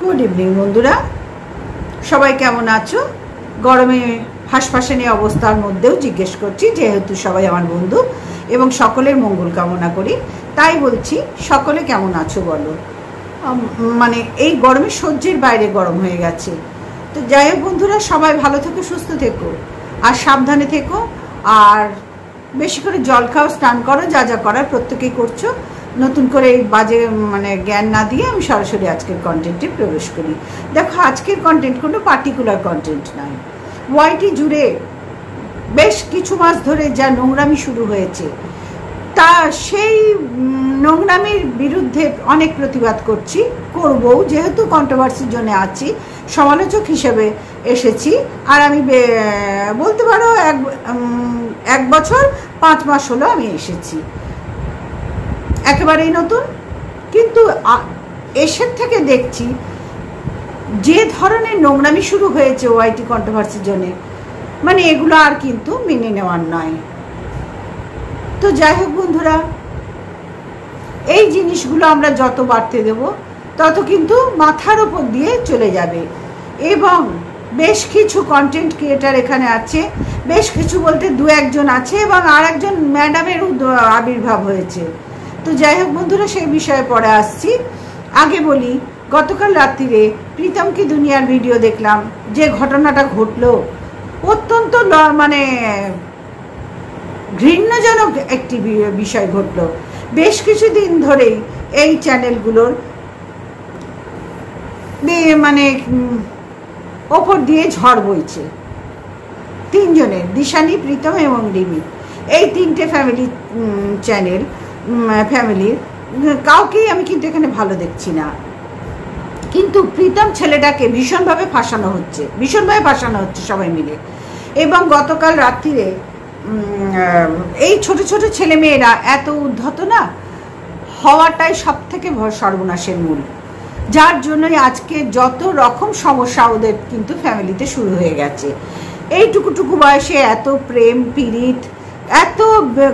Good evening বন্ধুরা, সবাই কেমন আছো? গরমে হাসপাসানি অবস্থার মধ্যেও জিজ্ঞেস করছি, যেহেতু সবাই আমার বন্ধু এবং সকলের মঙ্গল কামনা করি, তাই বলছি সকলে কেমন আছো বলো। মানে এই গরমে সহ্যের বাইরে গরম হয়ে গেছে। তো যাই হোক বন্ধুরা, সবাই ভালো থেকো, সুস্থ থেকো আর সাবধানে থেকো। আর বেশি করে জল খাও, স্নান করো, যা যা করার প্রত্যেকেই করছো। নতুন করে এই বাজে জ্ঞান না দিয়ে আমি সরাসরি আজকের কন্টেন্টে প্রবেশ করি। দেখো, আজকের কন্টেন্ট কোনো পার্টিকুলার কন্টেন্ট নয়। ওয়াইটি জুড়ে বেশ কিছু মাস ধরে যা নোংরামি শুরু হয়েছে, তা সেই নোংরামির বিরুদ্ধে অনেক প্রতিবাদ করবো, যেহেতু কন্ট্রোভার্সির জন্য আছি, সমালোচক হিসেবে এসেছি। আর আমি বলতে পারো এক বছর 5 মাস হলো আমি এসেছি, একেবারেই নতুন। কিন্তু এসের থেকে দেখছি যে ধরনের নোংরামি শুরু হয়েছে ওয়াইটি কন্ট্রোভার্সির জন্য, মানে এগুলো আর কিন্তু মেনে নেওয়ার নয়। তো যাই হোক বন্ধুরা, এই জিনিসগুলো আমরা যত বাড়তে দেব তত কিন্তু মাথার ওপর দিয়ে চলে যাবে। এবং বেশ কিছু কন্টেন্ট ক্রিয়েটার এখানে আছে, বেশ কিছু বলতে 2-1 জন আছে, এবং আর একজন ম্যাডামের আবির্ভাব হয়েছে। তো যাই হোক বন্ধুরা, সেই বিষয়ে পরে আসছি। আগে বলি, গতকাল রাত্রিরে প্রীতম কি দুনিয়ার ভিডিও দেখলাম, যে ঘটনাটা ঘটলো অত্যন্ত মানে ঘৃণ্যজনক একটি বিষয় ঘটলো। বেশ কিছুদিন ধরেই এই চ্যানেলগুলোর মানে ওপর দিয়ে ঝড় বইছে। 3 জনের, দিশানি, প্রীতম এবং রিমি, এই 3টে ফ্যামিলির কাউকেই আমি কিন্তু এখানে ভালো দেখছি না। কিন্তু প্রীতম ছেলেটাকে ভীষণভাবে ফাঁসানো হচ্ছে সবাই মিলে। এবং গতকাল রাত্রিরে এই ছোট ছোট ছেলেমেয়েরা এত উদ্ধত না হওয়াটাই সব থেকে সর্বনাশের মূল, যার জন্যই আজকে যত রকম সমস্যা ওদের কিন্তু ফ্যামিলিতে শুরু হয়ে গেছে। এই টুকু বয়সে এত প্রেম পীড়িত, এত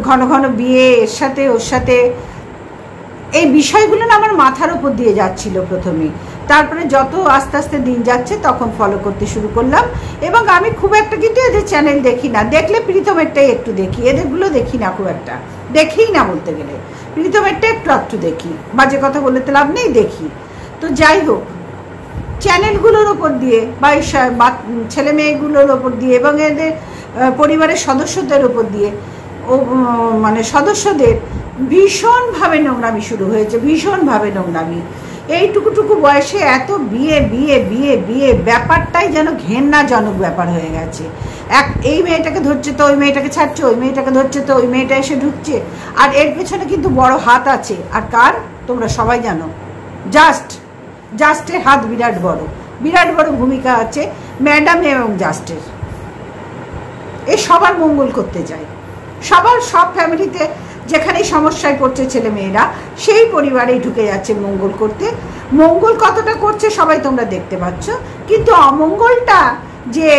ঘন ঘন বিয়ে, এর সাথে ওর সাথে, এই বিষয়গুলো না আমার মাথার উপর দিয়ে যাচ্ছিল প্রথমে। তারপরে যত আস্তে আস্তে দিন যাচ্ছে তখন ফলো করতে শুরু করলাম। এবং আমি খুব একটা কিন্তু এদের চ্যানেল দেখি না, দেখলে প্রীতমেরটাই একটু দেখি, এদেরগুলো দেখি না, খুব একটা দেখেই না বলতে গেলে। প্রীতমেরটা একটু দেখি, বাজে কথা বলে তো লাভ নেই, দেখি। তো যাই হোক, চ্যানেলগুলোর ওপর দিয়ে বা ছেলে মেয়েগুলোর ওপর দিয়ে এবং এদের পরিবারের সদস্যদের ওপর দিয়ে মানে সদস্যদের ভীষণভাবে নোংরামি শুরু হয়েছে, ভীষণভাবে নোংরামি। এই টুকু বয়সে এত বিয়ে বিয়ে বিয়ে বিয়ে, ব্যাপারটাই যেন ঘেন্নাজনক ব্যাপার হয়ে গেছে। এই মেয়েটাকে ধরছে তো ওই মেয়েটাকে ছাড়ছে, ওই মেয়েটাকে ধরছে তো ওই মেয়েটা এসে ঢুকছে। আর এর পেছনে কিন্তু বড় হাত আছে। আর কার? তোমরা সবাই জানো, জাস্টের হাত বিরাট বড় ভূমিকা আছে ম্যাডাম এবং জাস্টের। এ সবার মঙ্গল করতে চায়, সব ফ্যামিলিতে যেখানেই সমস্যায় পড়ছে ছেলে মেয়েরা, সেই পরিবারেই ঢুকে যাচ্ছে মঙ্গল করতে। মঙ্গল কতটা করছে সবাই তোমরা দেখতে পাচ্ছ, কিন্তু অমঙ্গলটা যে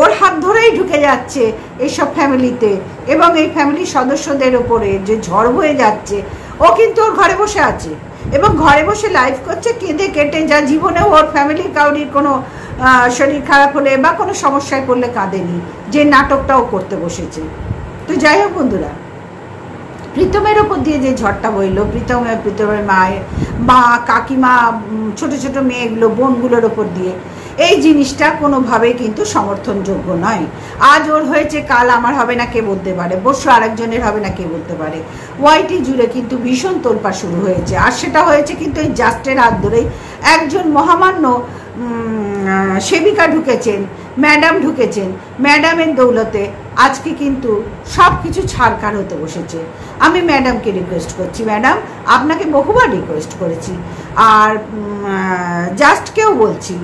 ওর হাত ধরেই ঢুকে যাচ্ছে এইসব ফ্যামিলিতে, এবং এই ফ্যামিলির সদস্যদের ওপরে যে ঝড় বয়ে যাচ্ছে, ও কিন্তু ওর ঘরে বসে আছে এবং ঘরে বসে লাইভ করছে, কেঁদে কেটে, যা জীবনেও ওর ফ্যামিলির কাউরির কোনো শরীর খারাপ হলে বা কোনো সমস্যায় পড়লে কাঁদেনি, যে নাটকটাও করতে বসেছে। তো যাই হোক বন্ধুরা, প্রীতমের ওপর দিয়ে যে ঝড়টা বইল, প্রীতমের মা, কাকিমা, ছোট ছোট মেয়েগুলো, বোনগুলোর ওপর দিয়ে, এই জিনিসটা কোনোভাবেই কিন্তু সমর্থনযোগ্য নয়। আজ ওর হয়েছে, কাল আমার হবে না কে বলতে পারে, পরশু আরেকজনের হবে না কে বলতে পারে। ওয়াইটি জুড়ে কিন্তু ভীষণ তোলপা শুরু হয়েছে, আর সেটা হয়েছে কিন্তু এই জাস্টের হাত ধরেই। একজন মহামান্য সেবিকা ঢুকেছেন, ম্যাডাম ঢুকেছেন, ম্যাডামের দৌলতে আজকে কিন্তু সব কিছু ছাড়খাড় হতে বসেছে। আমি ম্যাডামকে রিকোয়েস্ট করছি, ম্যাডাম আপনাকে বহুবার রিকোয়েস্ট করেছি, আর জাস্টকেও বলছি,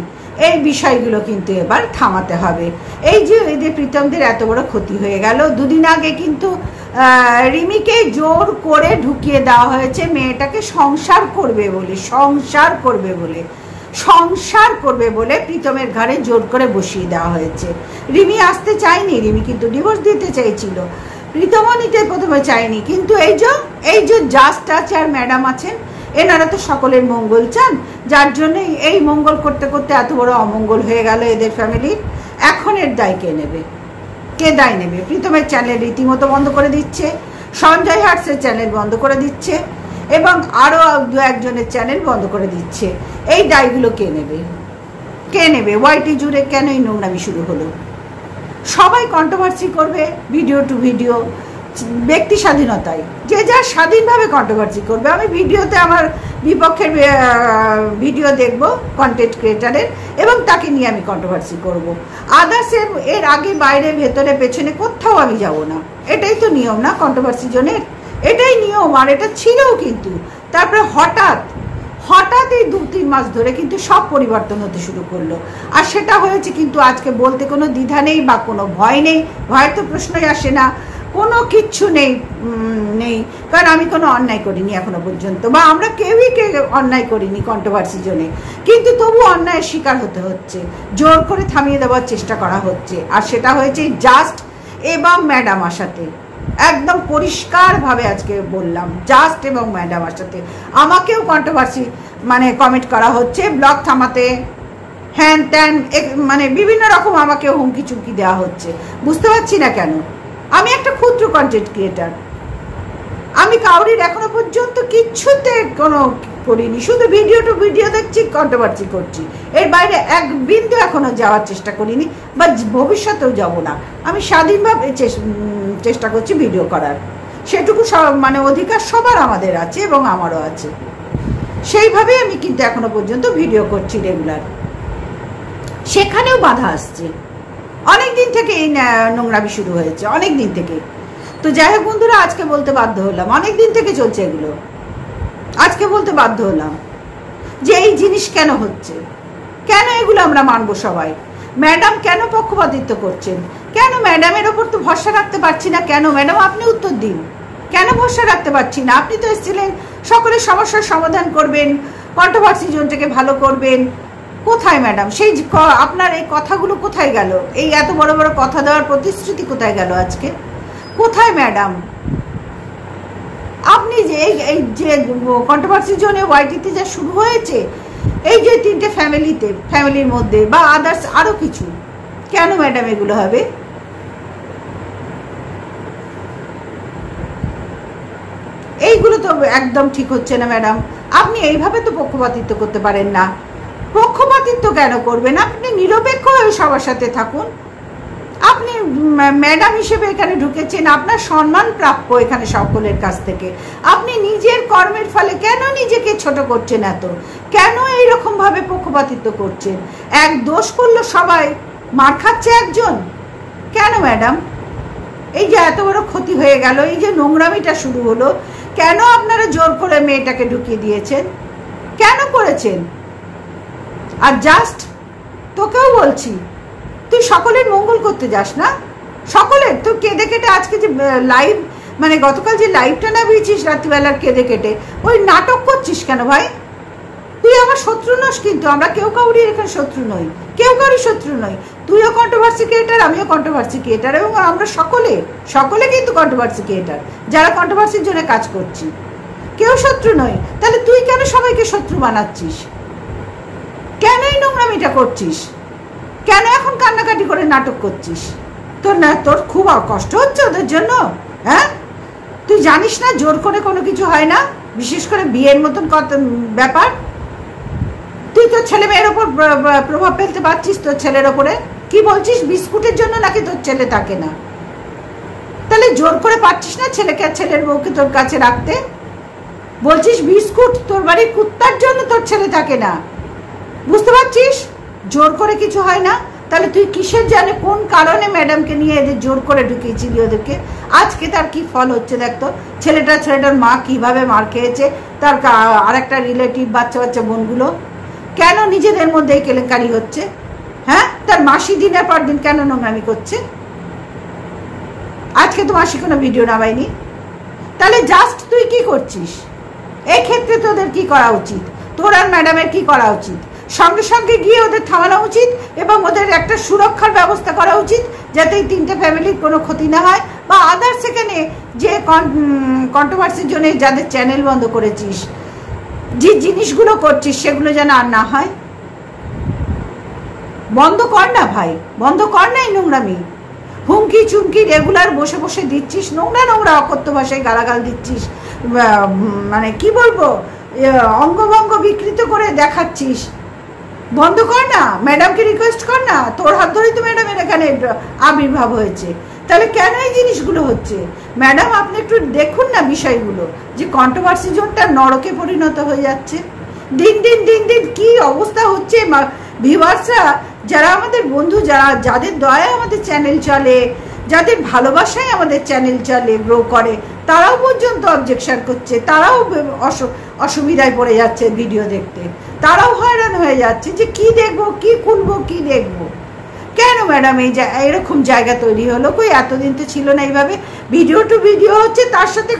এই বিষয়গুলো কিন্তু এবার থামাতে হবে। এই যে এদের প্রীতমদের এত বড় ক্ষতি হয়ে গেল, 2 দিন আগে কিন্তু রিমিকে জোর করে ঢুকিয়ে দেওয়া হয়েছে মেয়েটাকে সংসার করবে বলে প্রীতমের ঘরে জোর করে বসিয়ে দেওয়া হয়েছে। রিমি আসতে চায়নি, রিমি কিন্তু ডিভোর্স দিতে চাইছিল, প্রীতমও নিতে প্রথমে চায়নি। কিন্তু এই যে জাস্ট আছে আর ম্যাডাম আছেন, এনারা তো সকলের মঙ্গল চান, যার জন্য এই মঙ্গল করতে করতে এত বড় অমঙ্গল হয়ে গেল এদের ফ্যামিলির। এখন এর দায় কে নেবে? কে দায় নেবে? প্রীতমের চ্যানেল রীতিমতো বন্ধ করে দিচ্ছে, সঞ্জয় হার্টসের চ্যানেল বন্ধ করে দিচ্ছে, এবং আরও দু একজনের চ্যানেল বন্ধ করে দিচ্ছে। এই দায়গুলো কে নেবে? কে নেবে? ওয়াইটি জুড়ে কেন এই নোংরামি শুরু হলো? সবাই কন্ট্রোভার্সি করবে, ভিডিও টু ভিডিও, ব্যক্তি স্বাধীনতায় যে যা স্বাধীনভাবে কন্ট্রোভার্সি করবে। আমি ভিডিওতে আমার বিপক্ষের ভিডিও দেখব কন্টেন্ট ক্রিয়েটারের, এবং তাকে নিয়ে আমি কন্ট্রোভার্সি করব। আদার্সের এর আগে বাইরে ভেতরে পেছনে কোথাও আমি যাব না। এটাই তো নিয়ম না কন্ট্রোভার্সি জনের? এটাই নিয়ম, আর এটা ছিলও। কিন্তু তারপরে হঠাৎ এই 2-3 মাস ধরে কিন্তু সব পরিবর্তন হতে শুরু করলো। আর সেটা হয়েছে কিন্তু আজকে বলতে কোনো দ্বিধা নেই বা কোনো ভয় নেই। ভয়ের তো প্রশ্নই আসে না, কোনো কিচ্ছু নেই। কারণ আমি কোনো অন্যায় করিনি এখনো পর্যন্ত, বা আমরা কেউই অন্যায় করিনি কন্ট্রোভার্সি জন্য। কিন্তু তবু অন্যায়ের শিকার হতে হচ্ছে, জোর করে থামিয়ে দেওয়ার চেষ্টা করা হচ্ছে। আর সেটা হয়েছে জাস্ট এবং ম্যাডাম আশাতে। একদম পরিষ্কারভাবে আজকে বললাম, জাস্ট এবং ম্যাডাম আশাতে। আমাকেও কন্ট্রোভার্সি কমেন্ট করা হচ্ছে, ব্লগ থামাতে, হ্যান ত্যান, বিভিন্ন রকম আমাকেও হুমকি চুমকি দেওয়া হচ্ছে। বুঝতে পারছি না কেন। আমি একটা ক্ষুদ্র কন্টেন্ট ক্রিয়েটার, আমি কাউরির এখনো পর্যন্ত কিচ্ছুতে কোনো করিনি, শুধু ভিডিও টু ভিডিও দেখছি, কন্ট্রোভার্সি করছি। এর বাইরে এক বিন্দু এখনো যাওয়ার চেষ্টা করিনি, বা ভবিষ্যতেও যাব না। আমি স্বাধীনভাবে চেষ্টা করছি ভিডিও করার, সেটুকু অধিকার সবার আমাদের আছে এবং আমারও আছে। সেইভাবে আমি কিন্তু এখনো পর্যন্ত ভিডিও করছি রেগুলার। সেখানেও বাধা আসছে। অনেক দিন থেকে এই নোংরামি শুরু হয়েছে, অনেক দিন থেকে। তো যাই হোক বন্ধুরা, আজকে বলতে বাধ্য হলাম, অনেক দিন থেকে চলছে এগুলো, আজকে বলতে বাধ্য হলাম যে এই জিনিস কেন হচ্ছে, কেন এগুলো আমরা মানবো সবাই। ম্যাডাম কেন পক্ষপাতিত্ব করছেন? কেন ম্যাডামের ওপর তো ভরসা রাখতে পারছি না? কেন ম্যাডাম আপনি উত্তর দিন, কেন ভরসা রাখতে পারছি না? আপনি তো এসেছিলেন সকলের সমস্যার সমাধান করবেন, কন্ট্রোভার্সি জোনটাকে ভালো করবেন। কোথায় ম্যাডাম সেই আপনার এই কথাগুলো কোথায় গেল? এই এত বড় বড় কথা দেওয়ার প্রতিশ্রুতি কোথায় গেল আজকে? কোথায় ম্যাডাম? আপনি যে এই যে কন্ট্রোভার্সি জোনে ওয়াইটিতে যা শুরু হয়েছে, এই যে 3টে ফ্যামিলির মধ্যে বা আদার্স আরো কিছু, কেন ম্যাডাম এগুলো হবে? এইগুলো তো একদম ঠিক হচ্ছে না ম্যাডাম। আপনি এইভাবে তো পক্ষপাতিত্ব করতে পারেন না। পক্ষপাতিত্ব কেন করবেন? আপনি নিরপেক্ষ হয়ে সবার সাথে থাকুন। আপনি ম্যাডাম হিসেবে এখানে ঢুকেছেন, আপনার সম্মান প্রাপ্য এখানে সকলের কাছ থেকে। আপনি নিজের কর্মের ফলে কেন নিজেকে ছোট করছেন এত? কেন এইরকম ভাবে পক্ষপাতিত্ব করছেন? এক দোষ করলো সবাই, মার খাচ্ছে একজন, কেন ম্যাডাম? এই যে এত বড় ক্ষতি হয়ে গেল, এই যে নোংরামিটা শুরু হলো, কেন আপনারা জোর করে মেয়েটাকে ঢুকিয়ে দিয়েছেন? কেন করেছেন? আর জাস্ট তোকেও বলছি, তুই সকলের মঙ্গল করতে যাস না? সকলের তো কেঁদে কেটে আজকে যে লাইভ গতকাল যে লাইভটা নামিয়েছিস রাত্রিবেলার কেঁদে কেটে, ওই নাটক করছিস কেন ভাই? তুই আমার শত্রু নস, কিন্তু আমরা কেউ কাউরি এখানে শত্রু নই, কেউ কাউরি শত্রু নই। তুইও কন্ট্রোভার্সি ক্রিয়েটার, আমিও কন্ট্রোভার্সি ক্রিয়েটার, এবং আমরা সকলে কিন্তু কন্ট্রোভার্সি ক্রিয়েটার, যারা কন্ট্রোভার্সির জন্য কাজ করছি। কেউ শত্রু নই। তাহলে তুই কেন সবাইকে শত্রু বানাচ্ছিস? কেন এই নোংরামিটা করছিস? কেন এখন কান্নাকাটি করে নাটক করছিস? তোর খুব কষ্ট হচ্ছে ওদের জন্য? হ্যাঁ, তুই জানিস না জোর করে কোনো কিছু হয় না, বিশেষ করে বিয়ের মতন ব্যাপার। তুই তোর ছেলে মেয়ের ওপর প্রভাব ফেলতে পারছিস, তোর ছেলের ওপরে কি বলছিস? বিস্কুটের জন্য নাকি তোর ছেলে থাকে না? তাহলে জোর করে পারছিস না ছেলেকে আর ছেলের বউকে তোর কাছে রাখতে? বলছিস বিস্কুট, তোর বাড়ির কুত্তার জন্য তোর ছেলে থাকে না। বুঝতে পারছিস জোর করে কিছু হয় না? তাহলে তুই কিসের জানে কোন কারণে ম্যাডামকে নিয়ে এদের জোর করে ঢুকিয়েছিলি ওদেরকে? আজকে তার কি ফল হচ্ছে দেখতো। ছেলেটার মা কিভাবে মার খেয়েছে, তার আরেকটা রিলেটিভ বাচ্চা বোনগুলো কেন নিজেদের মধ্যে কেলেঙ্কারি হচ্ছে? হ্যাঁ, তার মাসি দিনের পর দিন কেন নোংরামি করছে? আজকে তো মাসি কোনো ভিডিও নামায়নি। তাহলে জাস্ট তুই কি করছিস? এই ক্ষেত্রে তোদের কি করা উচিত? তোর আর ম্যাডামের কি করা উচিত? সঙ্গে সঙ্গে গিয়ে ওদের থামানো উচিত এবং ওদের একটা সুরক্ষার ব্যবস্থা করা উচিত, যাতে এই 3টে ফ্যামিলির কোনো ক্ষতি না হয়। বা আদার্স এখানে যে কন্ট্রোভার্সির জন্য যাদের চ্যানেল বন্ধ করেছিস, যে জিনিসগুলো করছিস সেগুলো যেন আর না হয়। বন্ধ কর না ভাই, বন্ধ কর না এই নোংরামি। হুমকি চুমকি রেগুলার বসে বসে দিচ্ছিস, নোংরা নোংরা অকথ্য ভাষায় গালাগাল দিচ্ছিস, মানে কি বলবো, অঙ্গভঙ্গ বিকৃত করে দেখাচ্ছিস। বন্ধ কর না, ম্যাডামকে রিকোয়েস্ট কর না, তোর হাত ধরেই তো ম্যাডামের এখানে আবির্ভাব হয়েছে। তাহলে কেন এই জিনিসগুলো হচ্ছে? ম্যাডাম আপনি একটু দেখুন না বিষয়গুলো, যে কন্ট্রোভার্সি জোনটা নরকে পরিণত হয়ে যাচ্ছে। দিন দিন দিন দিন কি অবস্থা হচ্ছে। ভিউয়ার্সরা যারা আমাদের বন্ধু, যাদের দয়ায় আমাদের চ্যানেল চলে, যাদের ভালোবাসায় আমাদের চ্যানেল চলে, গ্রো করে, তারাও পর্যন্ত অবজেকশন করছে, তারাও অসুবিধায় পড়ে যাচ্ছে ভিডিও দেখতে, তারাও হয়রান হয়ে যাচ্ছে যে কি দেখবো, কি খুলবো, কি দেখবো। কেন ম্যাডাম এই এরকম জায়গা তৈরি হলো? কই এতদিন তো ছিল না এইভাবে। ভিডিও টু ভিডিও হচ্ছে, তার সাথে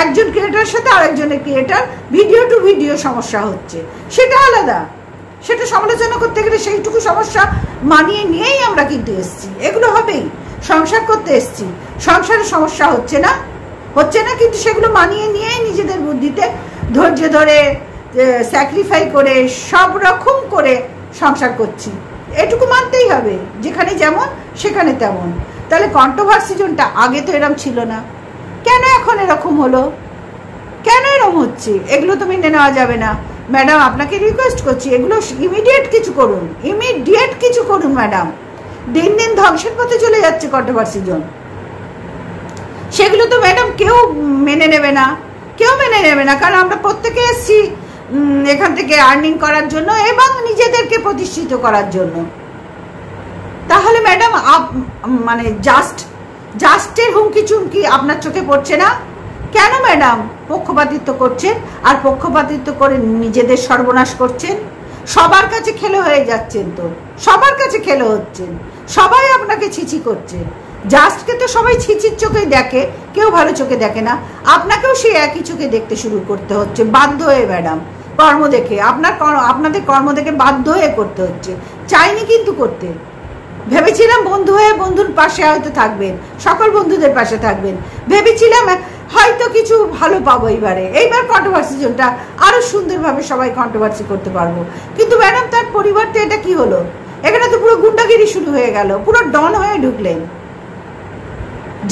একজন ক্রিয়েটারের সাথে আরেকজনের ক্রিয়েটার ভিডিও টু ভিডিও সমস্যা হচ্ছে, সেটা আলাদা। সেটা সমালোচনা করতে গেলে সেইটুকু সমস্যা মানিয়ে নিয়েই আমরা কিন্তু এসছি। এগুলো হবেই, সংসার করতে এসছি, সংসারে সমস্যা হচ্ছে না কিন্তু সেগুলো মানিয়ে নিয়েই নিজেদের বুদ্ধিতে ধৈর্য ধরে স্যাক্রিফাই করে সব রকম করে সংসার করছি। এটুকু মানতেই হবে, যেখানে যেমন সেখানে তেমন। তাহলে কন্ট্রোভার্সি জোনটা আগে তো এরকম ছিল না, কেন এখন এরকম হলো? কেন এরকম হচ্ছে? এগুলো তো মেনে নেওয়া যাবে না। ম্যাডাম আপনাকে রিকোয়েস্ট করছি, এগুলো ইমিডিয়েট কিছু করুন ম্যাডাম। দিন দিন ধ্বংসের পথে চলে যাচ্ছে কন্ট্রোভার্সি জোন। সেগুলো তো ম্যাডাম কেউ মেনে নেবে না, কারণ আমরা প্রত্যেকে এসছি এখান থেকে আর্নিং করার জন্য এবং নিজেদেরকে প্রতিষ্ঠিত করার জন্য। তাহলে ম্যাডাম মানে জাস্টের হুমকি চুমকি আপনার চোখে পড়ছে না কেন? ম্যাডাম পক্ষপাতিত্ব করছেন, আর পক্ষপাতিত্ব করে নিজেদের সর্বনাশ করছেন। সবার কাছে খেলো হয়ে যাচ্ছেন, তো সবার কাছে খেলো হচ্ছেন, সবাই আপনাকে ছিছি করছে। জাস্টকে তো সবাই ছিচির চোখেই দেখে, কেউ ভালো চোখে দেখে না। আপনাকেও সেই একই চোখে দেখতে শুরু করতে হচ্ছে বাধ্য হয়ে ম্যাডাম। কর্ম দেখে আপনাদের কর্ম দেখে বাধ্য হয়ে করতে হচ্ছে, চাইনি কিন্তু করতে। ভেবেছিলাম বন্ধু হয়ে বন্ধুর পাশে হয়তো থাকবেন, সকল বন্ধুদের পাশে থাকবেন, ভেবেছিলাম হয়তো কিছু ভালো পাবো। এইবার কন্ট্রোভার্সি জোনটা আরো সুন্দরভাবে সবাই কন্ট্রোভার্সি করতে পারবো। কিন্তু ম্যাডাম তার পরিবর্তে এটা কি হলো? এখানে তো পুরো গুন্ডাগিরি শুরু হয়ে গেল, পুরো ডন হয়ে ঢুকলেন।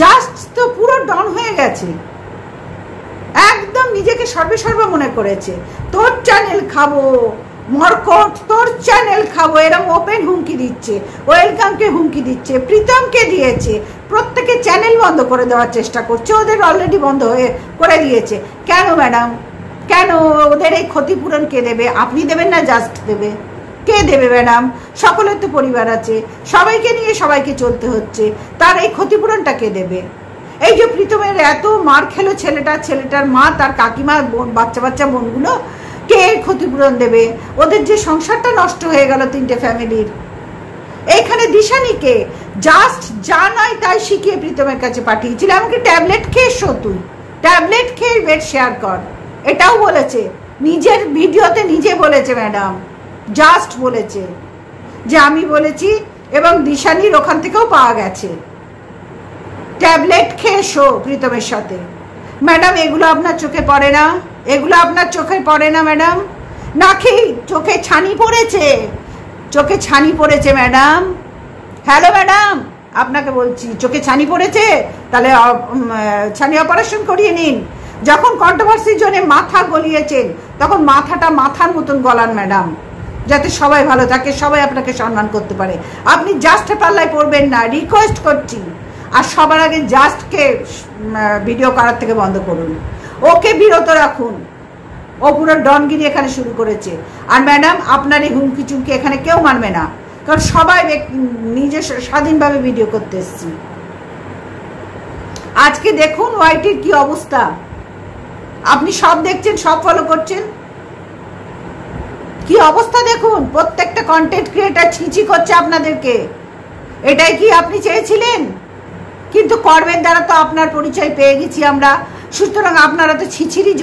জাস্ট তো পুরো ডন হয়ে গেছে, একদম নিজেকে সর্বেসর্বা মনে করেছে। তোর চ্যানেল খাবো মরকট, তোর চ্যানেল খাবো, এরকম ওপেন হুমকি দিচ্ছে, ওয়েলকামকে হুমকি দিচ্ছে, প্রীতমকে দিয়েছে, প্রত্যেকে চ্যানেল বন্ধ করে দেওয়ার চেষ্টা করছে। ওদের অলরেডি বন্ধ করে দিয়েছে। কেন ম্যাডাম? কেন? ওদের এই ক্ষতিপূরণ কে দেবে? আপনি দেবেন না, জাস্ট দেবে? কে দেবে ম্যাডাম? সকলের তো পরিবার আছে, সবাইকে নিয়ে সবাইকে চলতে হচ্ছে, তার এই ক্ষতিপূরণটা কে দেবে? এই যে প্রীতমের এত মার খেলো ছেলেটার মা, তার কাকিমা, বাচ্চা বোনগুলো, কে ক্ষতিপূরণ দেবে? ওদের যে সংসারটা নষ্ট হয়ে গেল 3টে ফ্যামিলির, এইখানে দিশানিকে জাস্ট যা নয় তাই শিখিয়ে প্রীতমের কাছে পাঠিয়েছিল। আমাকে ট্যাবলেট খেয়ে শো, তুই ট্যাবলেট খেয়ে বেড শেয়ার কর, এটাও বলেছে নিজের ভিডিওতে, নিজে বলেছে ম্যাডাম, জাস্ট বলেছে যে আমি বলেছি, এবং দিশানির ওখান থেকেও পাওয়া গেছে ট্যাবলেট খেয়ে শো প্রীতমের সাথে। ম্যাডাম এগুলো আপনার চোখে পড়ে না? এগুলো আপনার চোখে পড়ে না ম্যাডাম? নাকি চোখে ছানি পড়েছে ম্যাডাম? হ্যালো ম্যাডাম, আপনাকে বলছি চোখে ছানি পড়েছে, তাহলে ছানি অপারেশন করিয়ে নিন। যখন কন্ট্রোভার্সির জন্য মাথা গলিয়েছেন, তখন মাথাটা মাথার মতন গলান ম্যাডাম, যাতে সবাই ভালো থাকে, সবাই আপনাকে সম্মান করতে পারে। আপনি জাস্টের পাল্লায় পড়বেন না, রিকোয়েস্ট করছি। আর সবার আগে জাস্টকে ভিডিও করার থেকে বন্ধ করুন, ওকে বিরত রাখুন। ও পুরো ডনগিরি এখানে শুরু করেছে। আর ম্যাডাম আপনার এই হুমকি চুমকি এখানে কেউ মানবে না, কারণ সবাই নিজস্ব স্বাধীনভাবে ভিডিও করতে এসছি। আজকে দেখুন ওয়াইটির কি অবস্থা, আপনি সব দেখছেন, সব ফলো করছেন, কি অবস্থা দেখুন। প্রত্যেকটা কন্টেন্ট ক্রিয়েটার ছিছি করছে আপনাদেরকে। এটাই কি আপনি চেয়েছিলেন? কিন্তু কর্মের দ্বারা তো আপনার পরিচয় পেয়ে গেছি আমরা, সুতরাং আপনারা তো ছিছিরই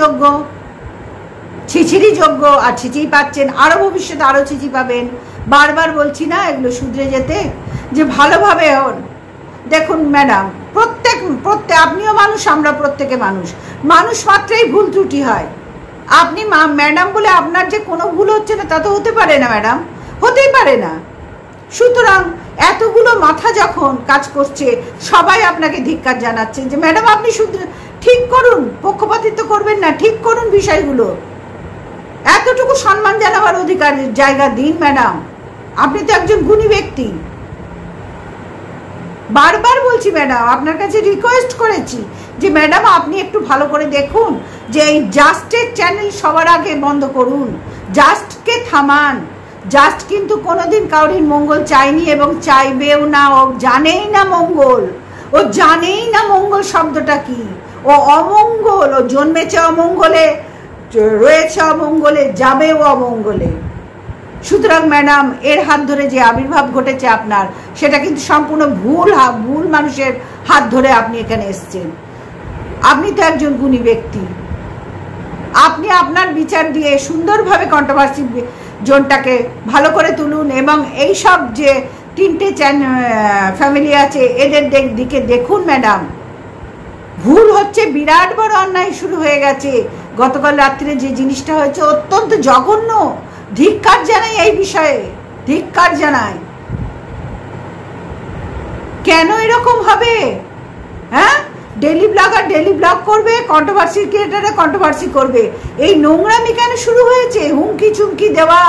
যোগ্য, আর ছিচি পাচ্ছেন, আরো ভবিষ্যতে আরো ছিচি পাবেন। বারবার বলছি না এগুলো শুধরে যেতে, যে ভালোভাবে হন। দেখুন ম্যাডাম, প্রত্যেক আপনিও মানুষ, আমরা প্রত্যেকে মানুষ মাত্রই ভুল ত্রুটি হয়। আপনি ম্যাডাম বলে আপনার যে কোনো ভুল হচ্ছে না তা তো হতে পারে না ম্যাডাম, হতেই পারে না। সুতরাং এতগুলো মাথা যখন কাজ করছে সবাই আপনাকে ধিক্কার জানাচ্ছে যে ম্যাডাম আপনি শুধু ঠিক করুন, পক্ষপাতিত্ব করবেন না, ঠিক করুন বিষয়গুলো, এতটুকু সম্মান জানাবার অধিকার জায়গা দিন ম্যাডাম। আপনি তো একজন গুণী ব্যক্তি। বারবার বলছি ম্যাডাম, আপনার কাছে রিকোয়েস্ট করেছি যে ম্যাডাম আপনি একটু ভালো করে দেখুন যে এই জাস্টের চ্যানেল সবার আগে বন্ধ করুন, জাস্টকে থামান। জাস্ট কিন্তু কোনোদিন কাউরির মঙ্গল চায়নি এবং চাইবেও না। ও জানেই না মঙ্গল, ও জানেই না মঙ্গল শব্দটা কি। ও অমঙ্গল, ও জন্মেছে অমঙ্গলে, রয়েছে অমঙ্গলে, যাবেও অমঙ্গলে। সুতরাং ম্যাডাম এর হাত ধরে যে আবির্ভাব ঘটেছে আপনার, সেটা কিন্তু সম্পূর্ণ ভুল মানুষের হাত ধরে আপনি এখানে এসেছেন। আপনি তো একজন গুণী ব্যক্তি, আপনি আপনার বিচার দিয়ে সুন্দরভাবে কন্ট্রোভার্সি জোনটাকে ভালো করে তুলুন এবং এই সব যে 3টে ফ্যামিলি আছে এদের দিকে দেখুন ম্যাডাম। ভুল হচ্ছে, বিরাট বড় অন্যায় শুরু হয়ে গেছে। গতকাল রাত্রে যে জিনিসটা হয়েছে অত্যন্ত জঘন্য। ধিক্কার জানাই এই বিষয়ে, ধিক্কার জানাই। কেন এরকম হবে? হ্যাঁ, ডেলি ব্লগার ডেলি ব্লগ করবে, কন্ট্রোভার্সি ক্রিয়েটাররা কন্ট্রোভার্সি করবে। এই নোংরামি কেন শুরু হয়েছে? হুমকি চুমকি দেওয়া,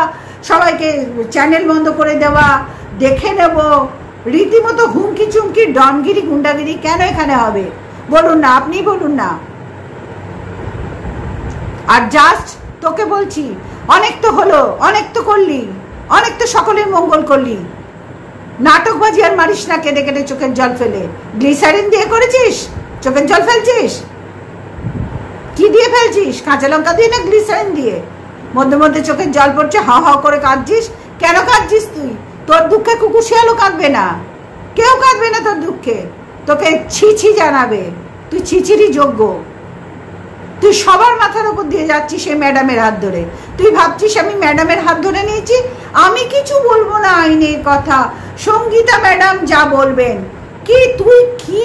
সবাইকে চ্যানেল বন্ধ করে দেওয়া, দেখে নেব, রীতিমতো হুমকি চুমকি, ডনগিরি, গুন্ডাগিরি কেন এখানে হবে? বলুন না, আপনি বলুন না। আর জাস্ট তোকে বলছি, অনেক তো হলো, অনেক তো করলি, অনেক তো সকলের মঙ্গল করলি। নাটকবাজি আর মারিস না কেটে কেটে চোখের জল ফেলে। গ্লিসারিন দিয়ে করেছিস, চোখের জল ফেলছিস? কি দিয়ে ফেলছিস? কাঁচা লঙ্কা দিয়ে না গ্লিসারিন দিয়ে? মধ্যে মধ্যে চোখের জল পড়ছে, হা হা করে কাঁদছিস। কেন কাঁদছিস তুই? তোর দুঃখে কুকুর শিয়ালও কাঁদবে না, কেউ কাঁদবে না তোর দুঃখে। তোকে ছিছি জানাবে, তুই ছিছিরই যোগ্য। তুই সবার মাথার উপর দিয়ে যাচ্ছিস এই ম্যাডামের হাত ধরে। তুই ভাবছিস আমি ম্যাডামের হাত ধরে নিয়েছি, আমি কিছু বলবো না আইনের কথা, সঙ্গীতা ম্যাডাম যা বলবেন। কি তুই কি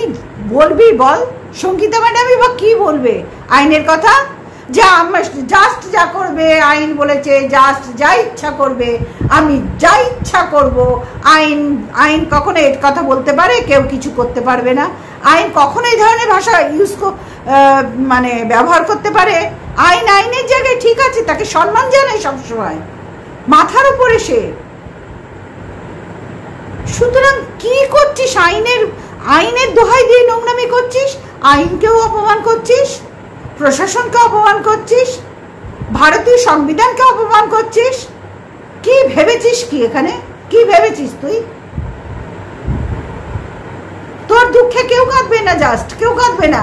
বলবি বল? সঙ্গীতা ম্যাডামই বা কি বলবে আইনের কথা? যা জাস্ট যা করবে, আইন বলেছে জাস্ট যা ইচ্ছা করবে, আমি যা ইচ্ছা করব। আইন কখনো এর কথা বলতে পারে? কেউ কিছু করতে পারবে না। আইন কখনো এই ধরনের ভাষা মানে ব্যবহার করতে পারে? আইন আইনের জায়গায় ঠিক আছে, তাকে সম্মান জানাই সবসময়, মাথার উপরে সে। সুতরাং কি করছিস? আইনের দোহাই দিয়ে নোংরামি করছিস, আইনকেও অপমান করছিস, প্রশাসনকে অপমান করছিস, ভারতীয় সংবিধানকে অপমান করছিস। কি ভেবেছিস? কি এখানে কি ভেবেছিস তুই? তোর দুঃখে কেউ কাঁদবে না, জাস্ট কেউ কাঁদবে না।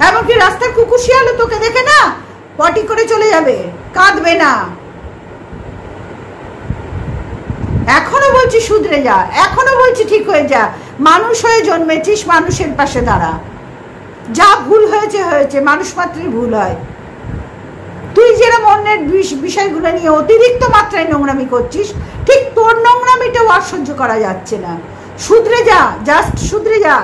এমনকি রাস্তার কুকুর শিয়ালও তোকে দেখে না পটি করে চলে যাবে, কাঁদবে না। এখনো বলছি শুধরে যা, এখনো বলছি ঠিক হয়ে যা। মানুষ হয়ে জন্মেছিস, মানুষের পাশে দাঁড়া। যা ভুল হয়েছে হয়েছে, মানুষ মাত্রই ভুল হয়। তুই যেরকম অন্যের বিষয়গুলো নিয়ে অতিরিক্ত মাত্রায় নোংরামি করছিস, ঠিক তোর নোংরামিটাও আর সহ্য করা যাচ্ছে না। শুধরে যা, জাস্ট শুধরে যা।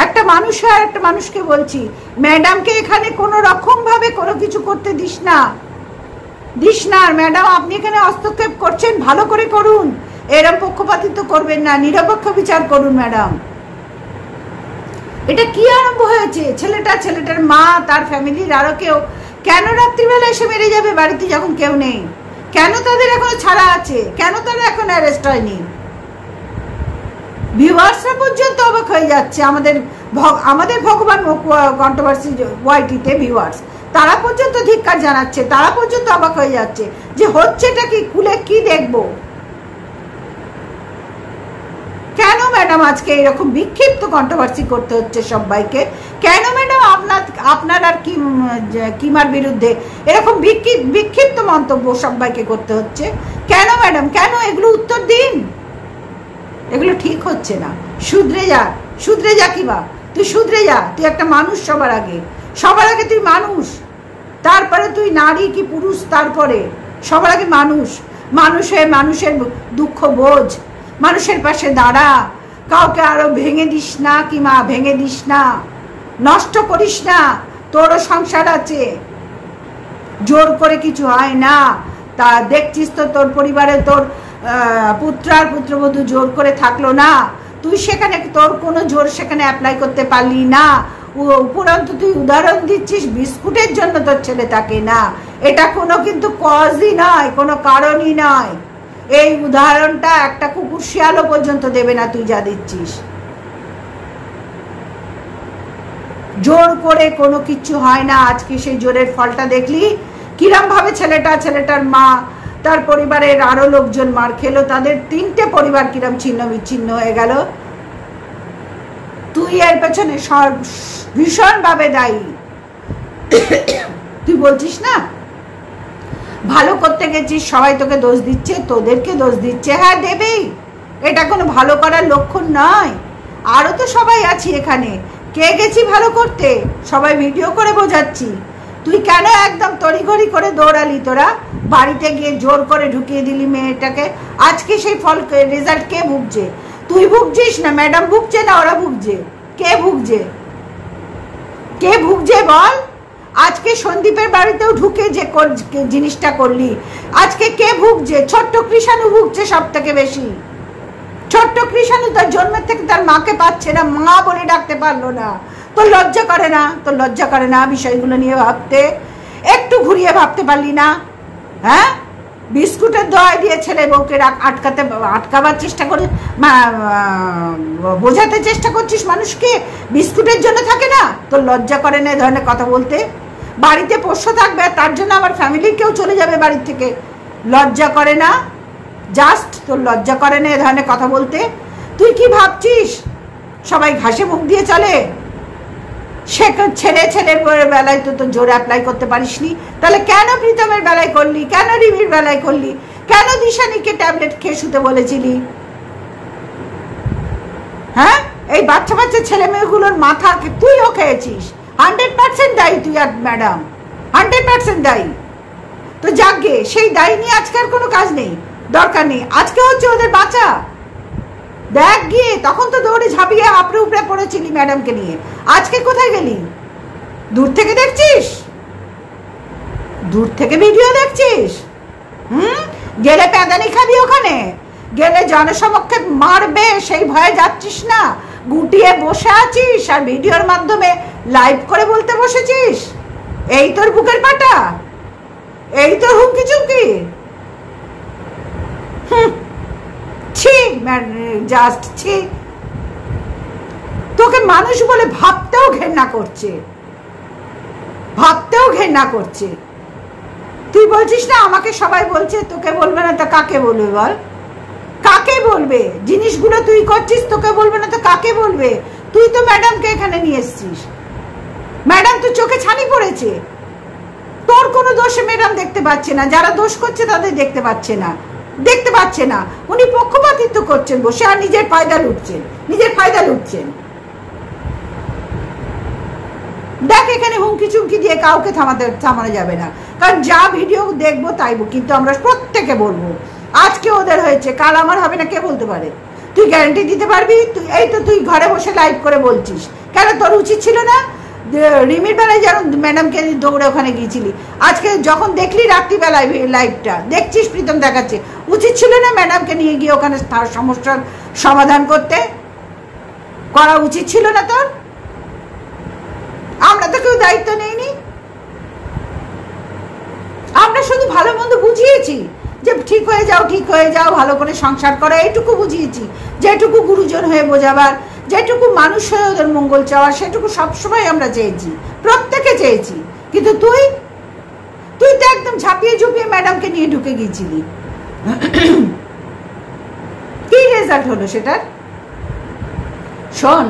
একটা মানুষ হয়, একটা মানুষকে বলছি, ম্যাডামকে এখানে কোনো রকম ভাবে কোনো কিছু করতে দিস না, দিস না। আর ম্যাডাম আপনি এখানে হস্তক্ষেপ করছেন, ভালো করে করুন, এরম পক্ষপাতিত্ব করবেন না, নিরপেক্ষ বিচার করুন ম্যাডাম। এটা কি আরম্ভ হয়েছে? ছেলেটার মা, তার ফ্যামিলির আরো কেউ কেন রাত্রিবেলা এসে মেরে যাবে বাড়িতে যখন কেউ নেই? কেন তাদের এখনো ছাড়া আছে? কেন তারা এখন অ্যারেস্ট হয়নি? ভিউয়ার্সরা পর্যন্ত অবাক হয়ে যাচ্ছে। আমাদের ভগবান কন্ট্রোভার্সি ওয়াইটিতে ভিউয়ার্স, তারা পর্যন্ত ধিক্কার জানাচ্ছে, তারা পর্যন্ত অবাক হয়ে যাচ্ছে যে হচ্ছেটা কি, খুলে কি দেখবো। কেন ম্যাডাম আজকে এরকম বিক্ষিপ্ত কন্ট্রোভার্সি করতে হচ্ছে সবাইকে? কেন ম্যাডাম আপনার আর কিমার বিরুদ্ধে এরকম বিক্ষিপ্ত মন্তব্য সবাইকে করতে হচ্ছে? কেন ম্যাডাম, কেন? এগুলো উত্তর দিন। এগুলো ঠিক হচ্ছে না। শুধরে যা, শুধরে যা। কিবা তুই শুধরে যা। তুই একটা মানুষ, সবার আগে তুই মানুষ, তারপরে তুই নারী কি পুরুষ, তারপরে সবার আগে মানুষ। মানুষের দুঃখ বোঝ, মানুষের পাশে দাঁড়া। কাউকে আরো ভেঙে দিস না কিমা, ভেঙে দিস না, নষ্ট করিস না। তোরও সংসার আছে, জোর করে কিছু হয় না। তা দেখছিস তো তোর পরিবারে তোর পুত্র আর পুত্রবধূ জোর করে থাকলো না, তুই সেখানে তোর কোনো জোর সেখানে অ্যাপ্লাই করতে পারলি না। উপরন্তু তুই উদাহরণ দিচ্ছিস বিস্কুটের জন্য তোর ছেলে থাকে না, এটা কোনো কিন্তু কজই নয়, কোনো কারণই নয়। এই উদাহরণটা একটা কুকুর শিয়ালও পর্যন্ত দেবে না তুই যা দিচ্ছিস। জোর করে কোনো কিছু হয় না। আজকে সেই জোরের ফলটা দেখলি কিরম ভাবে ছেলেটার মা তার পরিবারের আরো লোকজন মার খেলো, তাদের 3টে পরিবার কিরম ছিন্ন বিচ্ছিন্ন হয়ে গেল। তুই এর পেছনে ভীষণ ভাবে দায়ী। তুই বলছিস না ভালো করতে গেছিস, সবাই তোকে দোষ দিচ্ছে, তোদেরকে দোষ দিচ্ছে। হ্যাঁ দেবেই, এটা কোনো ভালো করার লক্ষণ নয়। আরো তো সবাই আছি এখানে, কে গেছি ভালো করতে, সবাই ভিডিও করে বোঝাচ্ছি। তুই কেন একদম তড়িঘড়ি করে দৌড়ালি? তোরা বাড়িতে গিয়ে জোর করে ঢুকিয়ে দিলি মেয়েটাকে। আজকে সেই ফল রেজাল্ট কে ভুগছে? তুই ভুগছিস না ম্যাডাম ভুগছে, না ওরা ভুগছে? কে ভুগছে? কে ভুগছে বল? আজকে সন্দীপের বাড়িতেও ঢুকে যে জিনিসটা করলি, আজকে কে ভুগছে? ছোট্ট কৃষাণু ভুগছে সব থেকে বেশি। ছোট্ট কৃষাণু তার জন্মের থেকে তার মাকে পাচ্ছে না, মা বলে ডাকতে পারলো না। তোর লজ্জা করে না? তোর লজ্জা করে না বিষয়গুলো নিয়ে ভাবতে? একটু ঘুরিয়ে ভাবতে পারলি না? হ্যাঁ, বিস্কুটের দোয়াই দিয়ে ছেলে বউকে আটকাবার চেষ্টা করে বোঝাতে চেষ্টা করছিস মানুষকে বিস্কুটের জন্য থাকে না। তোর লজ্জা করে না এ ধরনের কথা বলতে? বাড়িতে পোষ্য থাকবে, তার জন্য আমার ফ্যামিলির কেউ চলে যাবে বাড়ির থেকে, লজ্জা করে না? জাস্ট তোর লজ্জা করে না এ ধরনের কথা বলতে? তুই কি ভাবছিস সবাই ঘাসে মুখ দিয়ে চলে? সে ছেলের বেলায় তো জোর অ্যাপ্লাই করতে পারিসনি, তাহলে কেন প্রীতমের বেলায় করলি? কেন রিমির বেলায় করলি? কেন দিশানিকে ট্যাবলেট খেয়ে শুতে বলেছিলি? হ্যাঁ, এই বাচ্চা বাচ্চা ছেলে মেয়েগুলোর মাথা তুইও খেয়েছিস। 100% দায়ী তুই আর ম্যাডাম, 100% দায়ী। তো যাকে সেই দায়ী নিয়ে আজকে আর কোনো কাজ নেই, দরকার নেই। আজকে হচ্ছে ওদের বাঁচা। দেখ গিয়ে, তখন তো দৌড়ে ঝাঁপিয়ে আপড়ে উপড়ে পড়েছিলি ম্যাডামকে নিয়ে, আজকে কোথায় গেলি? দূর থেকে দেখছিস? দূর থেকে ভিডিও দেখছিস? গেলে প্যাদানি খাবি ওখানে, গেলে জনসমক্ষে মারবে সেই ভয়ে যাচ্ছিস না, গুটিয়ে বসে আছিস আর ভিডিওর মাধ্যমে লাইভ করে বলতে বসেছিস। এই তোর বুকের পাটা, এই তোর হুমকি চুমকি। ছি, জাস্ট ছি। তোকে মানুষ বলে ভাবতেও ঘেন্না করছে, ভাবতেও ঘেন্না করছে। তুই বলছিস না আমাকে সবাই বলছে, তোকে বলবে না তো কাকে বলবে বল? কাকে বলবে? জিনিসগুলো তুই করছিস, তোকে বলবে না তো কাকে বলবে? তুই তো ম্যাডামকে এখানে নিয়ে এসছিস, ম্যাডাম তো চোখে ছানি পড়েছে। তোর কোনো দোষে ম্যাডাম দেখতে পাচ্ছে না, যারা দোষ করছে তাদের দেখতে পাচ্ছে না, দেখতে পাচ্ছে না। উনি পক্ষপাতিত্ব করছেন বসে, আর নিজের ফায়দা লুটছেন, নিজের ফায়দা লুটছেন। দেখ, এখানে হুমকি চুমকি দিয়ে কাউকে থামানো যাবে না, কারণ যা ভিডিও দেখবো তাইবো, কিন্তু আমরা প্রত্যেকে বলবো আজকে ওদের হয়েছে, কাল আমার হবে না কে বলতে পারে? তুই গ্যারান্টি দিতে পারবি? তুই এই তো তুই ঘরে বসে লাইভ করে বলছিস, কেন তোর উচিত ছিল না? রিমির বেলায় যেন ম্যাডামকে দৌড়ে ওখানে গিয়েছিলি, আজকে যখন দেখলি রাত্রিবেলায় লাইভটা দেখছিস প্রীতম দেখাচ্ছে, উচিত ছিল না ম্যাডামকে নিয়ে গিয়ে ওখানে তার সমস্যার সমাধান করতে? করা উচিত ছিল না তোর? আমরা তো কেউ দায়িত্ব নেইনি, আমরা শুধু ভালো মন্দ বুঝিয়েছি যে ঠিক হয়ে যাও, ঠিক হয়ে যাও, ভালো করে সংসার করো, এইটুকু বুঝিয়েছি। যেটুকু গুরুজন হয়ে বোঝাবার, যেটুকু মানুষ হয়ে ওদের মঙ্গল চাওয়ার, সেটুকু সবসময় আমরা চেয়েছি, প্রত্যেকে চেয়েছি। কিন্তু তুই তো একদম ঝাঁপিয়ে ঝুঁপিয়ে ম্যাডামকে নিয়ে ঢুকে গিয়েছিলি। কি রেজাল্ট হলো সেটার? শোন,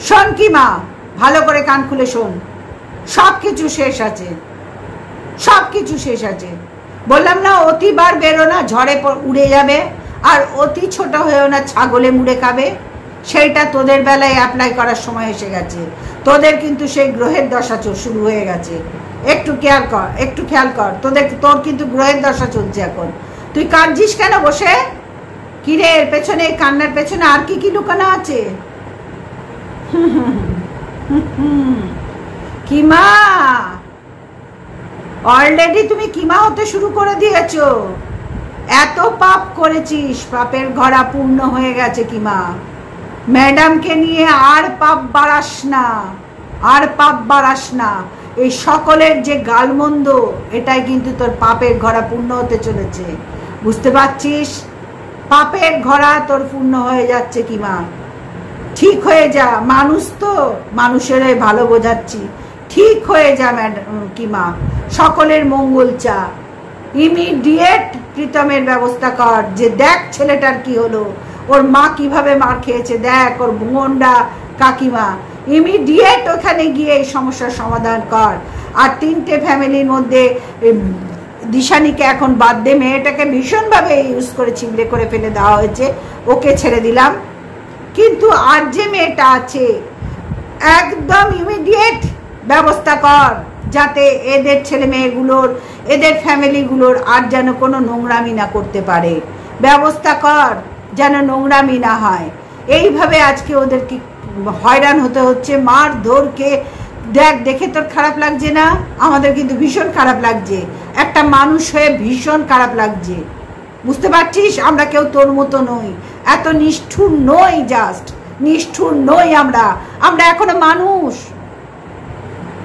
শোন কি মা, ভালো করে কান খুলে শোন, সব কিছু শেষ আছে, সব কিছু শেষ আছে। বললাম না অতিবার বেরো না, ঝড়ে উড়ে যাবে, আর অতি ছোট হয়েও না, ছাগলে মুড়ে খাবে। সেইটা তোদের বেলায় অ্যাপ্লাই করার সময় এসে গেছে। তোদের কিন্তু সেই গ্রহের দশা শুরু হয়ে গেছে, একটু খেয়াল কর, একটু খেয়াল কর। তোর কিন্তু গ্রহের দশা চলছে এখন। তুই কাঁদছিস কেন বসে? কিরে, এর পেছনে, কান্নার পেছনে আর কি কি লুকানো আছে? কি মা, অলরেডি তুমি কিমা হতে শুরু করে দিয়েছো। এত পাপ করেছিস, পাপের ঘড়া পূর্ণ হয়ে গেছে কিমা। ম্যাডামকে নিয়ে আর পাপ বাড়াস না, আর পাপ বাড়াস না। এই সকলের যে গালমন্দ, এটাই কিন্তু তোর পাপের ঘড়া পূর্ণ হতে চলেছে, বুঝতে পারছিস? পাপের ঘড়া তোর পূর্ণ হয়ে যাচ্ছে কিমা। ঠিক হয়ে যা, মানুষ তো, মানুষেরাই ভালো বোঝাচ্ছি। ঠিক হয়ে যা কিমা, সকলের মঙ্গল চা। ইমিডিয়েট প্রীতমের ব্যবস্থা কর, যে দেখ ছেলেটার কি হলো, ওর মা কিভাবে মার খেয়েছে দেখ, ওর বোনরা কাকিমা। ইমিডিয়েট ওখানে গিয়ে এই সমস্যার সমাধান কর। আর 3টে ফ্যামিলির মধ্যে দিশানিকে এখন বাদ দে, মেয়েটাকে ভীষণভাবে ইউজ করে ছিমড়ে করে ফেলে দেওয়া হয়েছে, ওকে ছেড়ে দিলাম। কিন্তু আর যে মেয়েটা আছে, একদম ইমিডিয়েট ব্যবস্থা কর, যাতে এদের ছেলে মেয়েগুলোর, এদের ফ্যামিলিগুলোর আর যেন কোনো নোংরামি না করতে পারে। ব্যবস্থা কর যেন নোংরামি না হয়। এইভাবে আজকে ওদেরকে হয়রান হতে হচ্ছে, মার ধরকে। দেখ, দেখে তোর খারাপ লাগছে না? আমাদের কিন্তু ভীষণ খারাপ লাগছে, একটা মানুষ হয়ে ভীষণ খারাপ লাগছে, বুঝতে পারছিস? আমরা কেউ তোর মতো নই, এত নিষ্ঠুর নই, জাস্ট নিষ্ঠুর নই আমরা, আমরা এখনো মানুষ।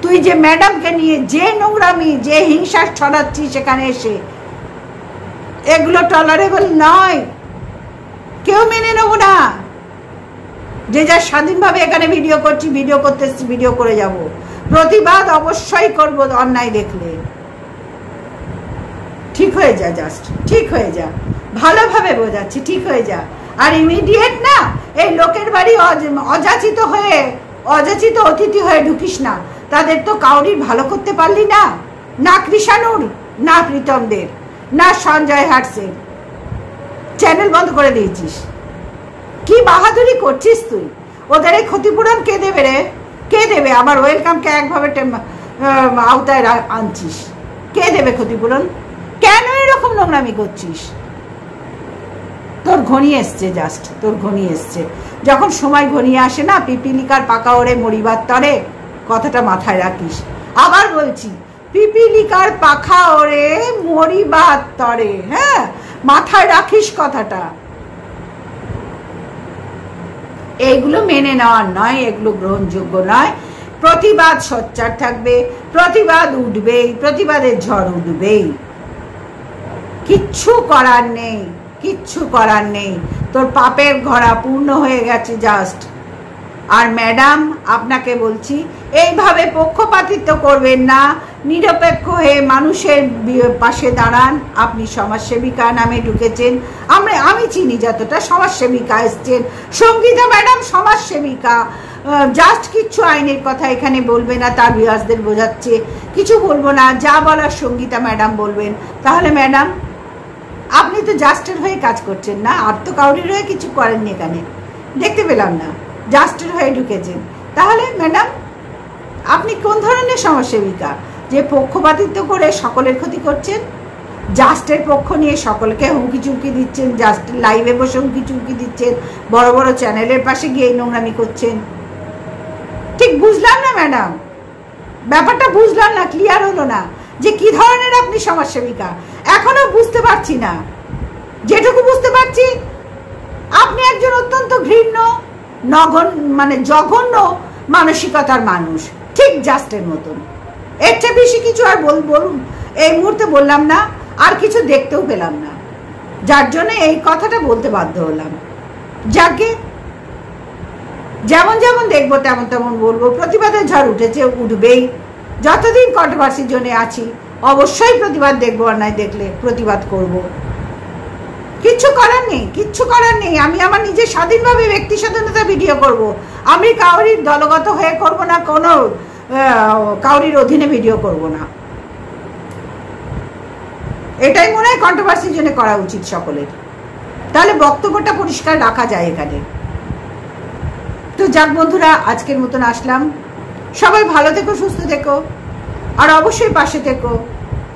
তুই যে ম্যাডামকে নিয়ে যে নোংরামি, যে হিংসা ছড়াচ্ছিস সেখানে এসে, এগুলো টলারেবল নয়, কেউ মেনে নেব না। যে যা স্বাধীনভাবে এখানে ভিডিও করছি, ভিডিও করতে ভিডিও করে যাব, প্রতিবাদ অবশ্যই করব অন্যায় দেখলে। ঠিক হয়ে যা, জাস্ট ঠিক হয়ে যা, ভালোভাবে বোঝাচ্ছি, ঠিক হয়ে যা। আর ইমিডিয়েট না এই লোকের বাড়ি অযাচিত হয়ে, অযাচিত অতিথি হয়ে ঢুকিস না। তাদের তো কাউরির ভালো করতে পারলি না, না কৃষাণুর, না প্রীতমদের, না সঞ্জয় হাটসের। চ্যানেল বন্ধ করে দিয়েছিস। কি বাহাদুরি করছিস তুই? ওদের এই ক্ষতিপূরণ কে দেবে রে? কে দেবে? আবার ওয়েলকামকে একভাবে আওতায় আনছিস, কে দেবে ক্ষতিপূরণ? কেন এরকম নোংরামি করছিস? তোর ঘনিয়ে এসছে, জাস্ট তোর ঘনিয়ে এসছে। যখন সময় ঘনিয়ে আসে না, পিপিলিকার পাকা ওরে মরিবার তরে, কথাটা মাথায় রাখিস। আবার বলছি, পিপিলিকার পাখা ওরে মরিবার তরে, হ্যাঁ, মাথায় রাখিস কথাটা। এইগুলো মেনে নেওয়ার নয়, এগুলো গ্রহণযোগ্য নয়। প্রতিবাদ সোচ্চার থাকবে, প্রতিবাদ উঠবেই, প্রতিবাদের ঝড় উঠবেই, কিচ্ছু করার নেই, কিচ্ছু করার নেই। তোর পাপের ঘড়া পূর্ণ হয়ে গেছে, জাস্ট। আর ম্যাডাম, আপনাকে বলছি, এইভাবে পক্ষপাতিত্ব করবেন না, নিরপেক্ষ হয়ে মানুষের পাশে দাঁড়ান। আপনি সমাজসেবিকা নামে ঢুকেছেন, আমি চিনি যতটা, সমাজসেবিকা এসছেন। সঙ্গীতা ম্যাডাম সমাজসেবিকা, জাস্ট কিচ্ছু আইনের কথা এখানে বলবে না, তার ভিউয়ার্সদের বোঝাচ্ছে। কিছু বলবো না, যা বলার সঙ্গীতা ম্যাডাম বলবেন। তাহলে ম্যাডাম, আপনি তো জাস্টের হয়ে কাজ করছেন না, আর তো কাউরির হয়ে কিছু করেননি এখানে, দেখতে পেলাম না, জাস্টের হয়ে ঢুকেছেন। তাহলে ম্যাডাম, আপনি কোন ধরনের সমাজসেবিকা যে পক্ষপাতিত্ব করে সকলের ক্ষতি করছেন? জাস্টের পক্ষ নিয়ে সকলকে হুমকি চুমকি দিচ্ছেন, জাস্ট লাইভে বসে হুমকি চুমকি দিচ্ছেন, বড় বড় চ্যানেলের পাশে গিয়ে নোংরামি করছেন। ঠিক বুঝলাম না ম্যাডাম, ব্যাপারটা বুঝলাম না, ক্লিয়ার হলো না যে কি ধরনের আপনি সমাজসেবিকা। এখনো বুঝতে পারছি না। যেটুকু বুঝতে পারছি, আপনি একজন অত্যন্ত ঘৃণ্য, জঘন্য মানসিকতার মানুষ, ঠিক জাস্টের মতন। এর চেয়ে বেশি কিছু আর বলুন এই মুহূর্তে বললাম না, আর কিছু দেখতেও পেলাম না, যার জন্য এই কথাটা বলতে বাধ্য হলাম। যাকে যেমন যেমন দেখবো তেমন তেমন বলবো। প্রতিবাদের ঝড় উঠেছে, উঠবেই। যতদিন কন্ট্রোভার্সির জন্য আছি, অবশ্যই প্রতিবাদ দেখবো, অন্যায় দেখলে প্রতিবাদ করব। কিচ্ছু করার নেই, কিচ্ছু করার নেই। আমি আমার নিজের স্বাধীনভাবে ব্যক্তি স্বাধীনতা ভিডিও করব। আমি কাউরির দলগত হয়ে করব না, কোনো কাউরির অধীনে ভিডিও করব না। এটাই মনে হয় কন্ট্রোভার্সির জন্য করা উচিত সকলের, তাহলে বক্তব্যটা পরিষ্কার রাখা যায় এখানে। তো যাক বন্ধুরা, আজকের মতন আসলাম। সবাই ভালো থেকো, সুস্থ থেকো, আর অবশ্যই পাশে থেকো,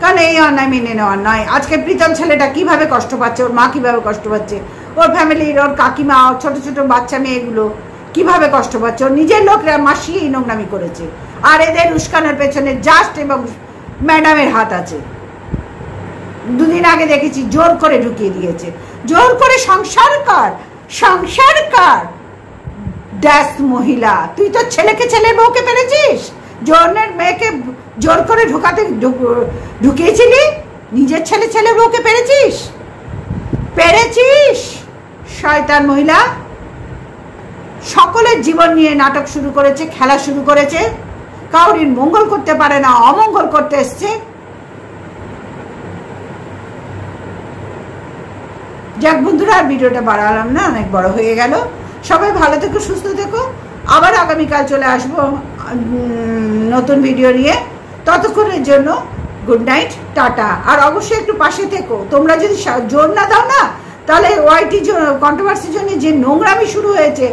কারণ এই অন্যায় মেনে নেওয়ার নয়। আজকে প্রীতম ছেলেটা কিভাবে কষ্ট পাচ্ছে, ওর মা কিভাবে কষ্ট পাচ্ছে, ওর ফ্যামিলির, ওর কাকিমা, ওর ছোট ছোট বাচ্চা মেয়েগুলো কিভাবে কষ্ট পাচ্ছে। ওর নিজের লোকরা মাসিয়েই নোংরামি করেছে, আর এদের উস্কানোর পেছনে জাস্ট এবং ম্যাডামের হাত আছে। দুদিন আগে দেখেছি জোর করে ঢুকিয়ে দিয়েছে, জোর করে। সংসার কর ড্যাশ মহিলা, তুই তো ছেলেকে ছেলের বউকে পেরেছিস, জনের মেয়েকে জোর করে ঢুকিয়েছিলি, নিজের ছেলের বউকে পেরেছিস শয়তান মহিলা। সকলের জীবন নিয়ে নাটক শুরু করেছে, খেলা শুরু করেছে, কাউরির মঙ্গল করতে পারে না, অমঙ্গল করতে এসছে। যাক বন্ধুরা, আর ভিডিওটা বাড়ালাম না, অনেক বড় হয়ে গেল। সবাই ভালো থেকো, সুস্থ থেকো। আবার আগামীকাল চলে আসবো নতুন ভিডিও নিয়ে। ততক্ষণের জন্য গুড নাইট, টাটা। আর অবশ্যই একটু পাশে থেকো। তোমরা যদি জোর না দাও না, তাহলে ওয়াইটি কন্ট্রোভার্সির জন্য যে নোংরামি শুরু হয়েছে,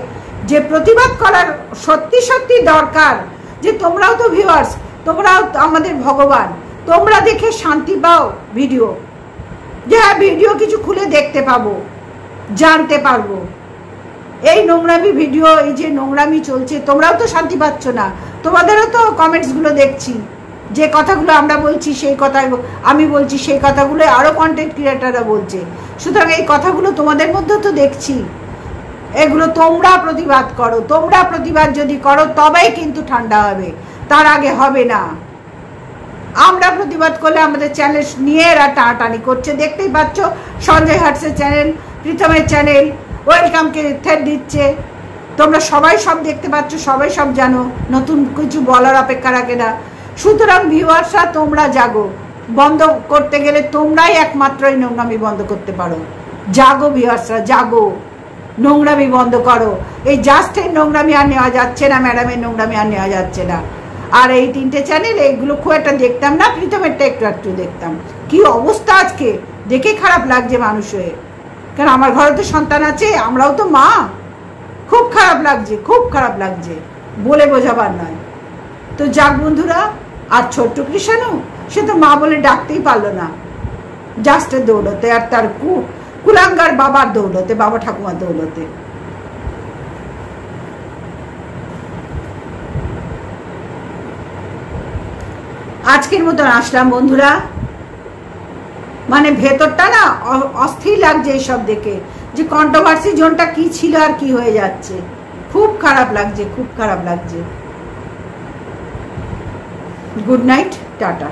যে প্রতিবাদ করার সত্যি দরকার, যে তোমরাও তো ভিউয়ার্স, তোমরাও আমাদের ভগবান, তোমরা দেখে শান্তি পাও ভিডিও, যে হ্যাঁ ভিডিও কিছু খুলে দেখতে পাবো, জানতে পারবো। এই নোংরামি ভিডিও, এই যে নোংরামি চলছে, তোমরাও তো শান্তি পাচ্ছ না। তোমাদেরও তো কমেন্টসগুলো দেখছি, যে কথাগুলো আমরা বলছি সেই কথা আমি বলছি, সেই কথাগুলো আরও কন্টেন্ট ক্রিয়েটাররা বলছে। সুতরাং এই কথাগুলো তোমাদের মধ্যেও তো দেখছি। এগুলো তোমরা প্রতিবাদ করো। তোমরা প্রতিবাদ যদি করো তবেই কিন্তু ঠান্ডা হবে, তার আগে হবে না। আমরা প্রতিবাদ করলে আমাদের চ্যানেল নিয়ে এরা টানাটানি করছে, দেখতেই পাচ্ছ। সঞ্জয় হাটসের চ্যানেল, প্রীতমের চ্যানেল ওয়েলকামকে থেট দিচ্ছে। তোমরা সবাই সব দেখতে পাচ্ছ, সবাই সব জানো, নতুন কিছু বলার অপেক্ষা রাখে না। সুতরাং ভিউয়ার্সরা তোমরা জাগো, বন্ধ করতে গেলে তোমরাই একমাত্র এই নোংরামি বন্ধ করতে পারো। জাগো ভিউয়ার্সরা, জাগো, নোংরামি বন্ধ করো। এই জাস্টের নোংরামি আর নেওয়া যাচ্ছে না, ম্যাডামের নোংরামি আর নেওয়া যাচ্ছে না। আর এই তিনটে চ্যানেল, এইগুলো খুব একটা দেখতাম না, প্রীতমেরটা একটু দেখতাম। কি অবস্থা আজকে, দেখে খারাপ লাগছে মানুষ হয়ে। কারণ আমার ঘরে তো সন্তান আছে, আমরাও তো মা। খুব খারাপ লাগছে, বলে বোঝাবার নয়। তো যাক বন্ধুরা, আর ছোট্ট কৃষাণু, সে তো মা বলে ডাকতেই পারলো না, জাস্টের দৌলতে, আর তার কুলাঙ্গার বাবার দৌলতে, বাবা ঠাকুমার দৌলতে। আজকের মতন আসলাম বন্ধুরা। মানে ভেতরটা না অস্থির লাগছে এইসব দেখে, যে কন্ট্রোভার্সি জোনটা কি ছিল আর কি হয়ে যাচ্ছে। খুব খারাপ লাগছে। Good night, tata.